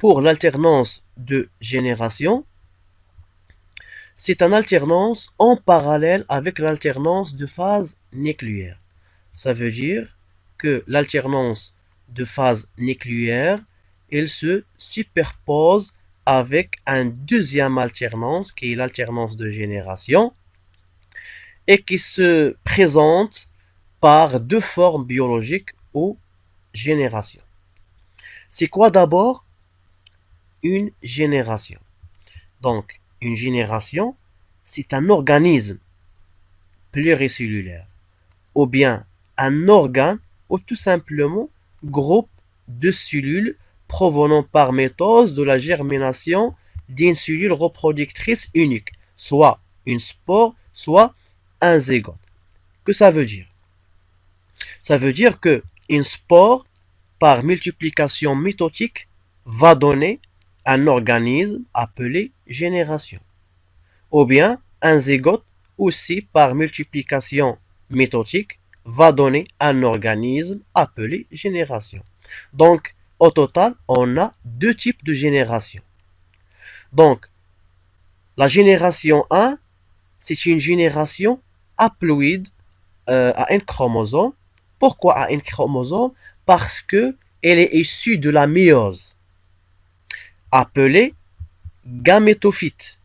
pour l'alternance de génération, c'est une alternance en parallèle avec l'alternance de phase nucléaire. Ça veut dire que l'alternance de phase nucléaire, elle se superpose avec une deuxième alternance qui est l'alternance de génération et qui se présente par deux formes biologiques ou générations. C'est quoi d'abord une génération? Donc, une génération, c'est un organisme pluricellulaire ou bien un organe ou tout simplement groupe de cellules provenant par méthode de la germination d'une cellule reproductrice unique, soit une spore, soit un zygote. Que ça veut dire? Ça veut dire que une spore, par multiplication mitotique, va donner un organisme appelé génération. Ou bien un zygote, aussi par multiplication mitotique, va donner un organisme appelé génération. Donc, au total, on a deux types de génération. Donc, la génération 1, c'est une génération haploïde à un chromosome. Pourquoi à un chromosome? Parce que elle est issue de la méiose, appelée gamétophyte.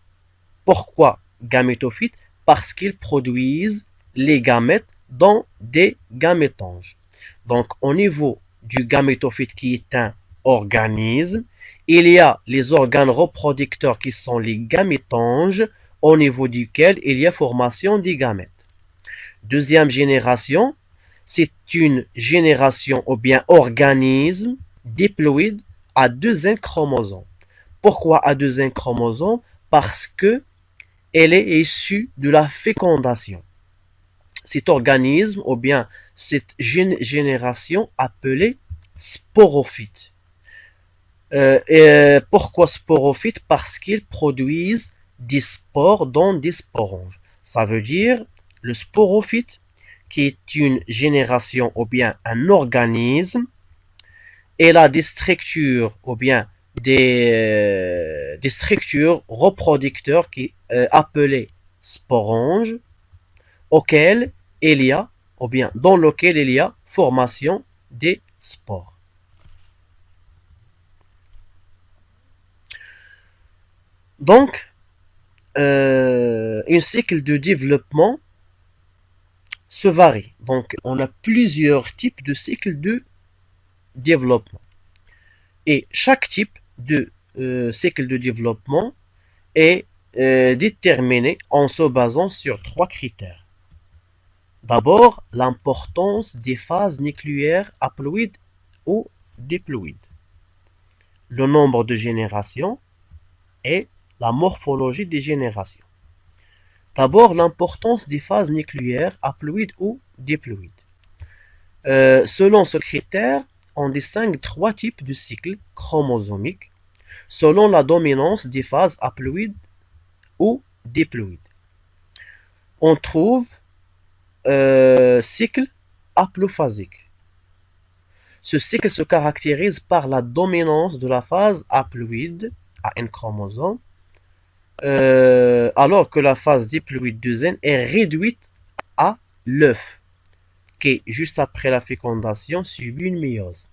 Pourquoi gamétophyte? Parce qu'ils produisent les gamètes dans des gamétanges. Donc, au niveau du gamétophyte qui est un organisme, il y a les organes reproducteurs qui sont les gamétanges, au niveau duquel il y a formation des gamètes. Deuxième génération, c'est une génération ou bien organisme diploïde à deux chromosomes. Pourquoi à deux chromosomes? Parce que elle est issue de la fécondation. Cet organisme ou bien cette génération appelée sporophyte. Pourquoi sporophyte? Parce qu'ils produisent des spores dans des sporanges. Ça veut dire le sporophyte qui est une génération ou bien un organisme, elle a des structures ou bien des structures reproducteurs qui appelées sporanges, auquel il y a ou bien dans lequel il y a formation des spores. Donc, un cycle de développement se varie. Donc, on a plusieurs types de cycles de développement. Et chaque type de cycle de développement est déterminé en se basant sur trois critères. D'abord, l'importance des phases nucléaires haploïdes ou diploïdes, le nombre de générations et la morphologie des générations. D'abord, l'importance des phases nucléaires haploïdes ou diploïdes. Selon ce critère, on distingue trois types de cycles chromosomiques selon la dominance des phases haploïdes ou diploïdes. On trouve cycle haplophasique. Ce cycle se caractérise par la dominance de la phase haploïde à un chromosome, alors que la phase diploïde de N est réduite à l'œuf, qui, juste après la fécondation, subit une méiose.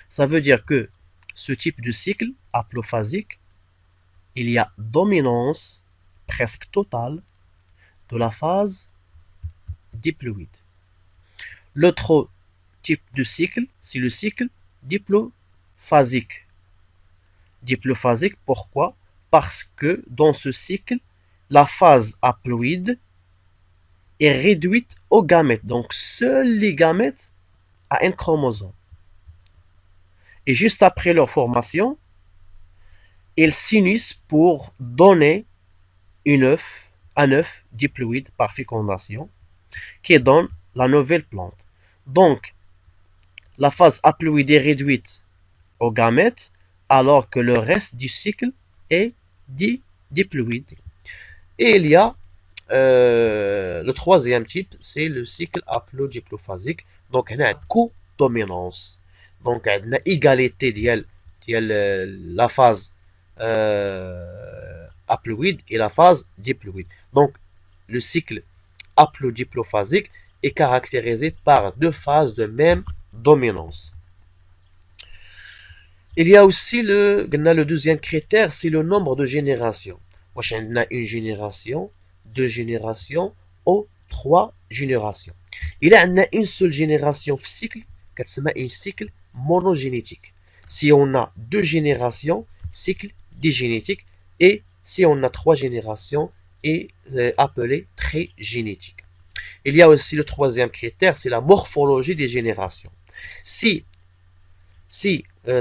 Ça veut dire que ce type de cycle haplophasique, il y a dominance presque totale de la phase diploïde. L'autre type de cycle, c'est le cycle diplophasique. Diplophasique, pourquoi? Parce que dans ce cycle, la phase haploïde est réduite aux gamètes. Donc, seuls les gamètes à un chromosome. Et juste après leur formation, ils s'unissent pour donner un œuf diploïde par fécondation qui donne la nouvelle plante. Donc, la phase haploïde est réduite aux gamètes alors que le reste du cycle est diploïde. Et il y a le troisième type, c'est le cycle haplodiplophasique. Donc, il y a une co-dominance. Donc, il y a une égalité ديال la phase haploïde et la phase diploïde. Donc, le cycle haplodiplophasique est caractérisé par deux phases de même dominance. Il y a aussi le deuxième critère, c'est le nombre de générations. On a une génération, deux générations ou trois générations. Il y a une seule génération cycle, un cycle monogénétique. Si on a deux générations, cycle digénétique, et si on a trois générations, est appelé trigénétique. Il y a aussi le troisième critère, c'est la morphologie des générations. Si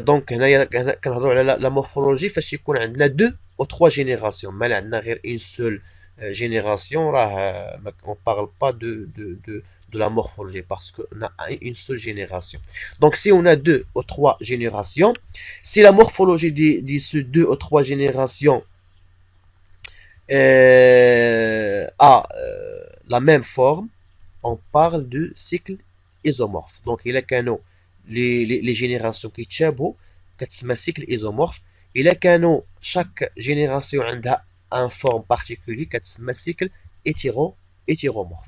donc la morphologie فاش يكون عندنا deux ou trois générations ما عندنا غير une seule génération on parle pas de la morphologie parce qu'on a une seule génération. Donc si on a deux ou trois générations, si la morphologie de ces deux ou trois générations a la même forme, on parle de cycle isomorphe. Donc il a qu'un les générations qui تشابهوا كتسمى cycle isomorphe. إلا كانوا chaque génération عندها un forme particulier كتسمى cycle hétéromorphe.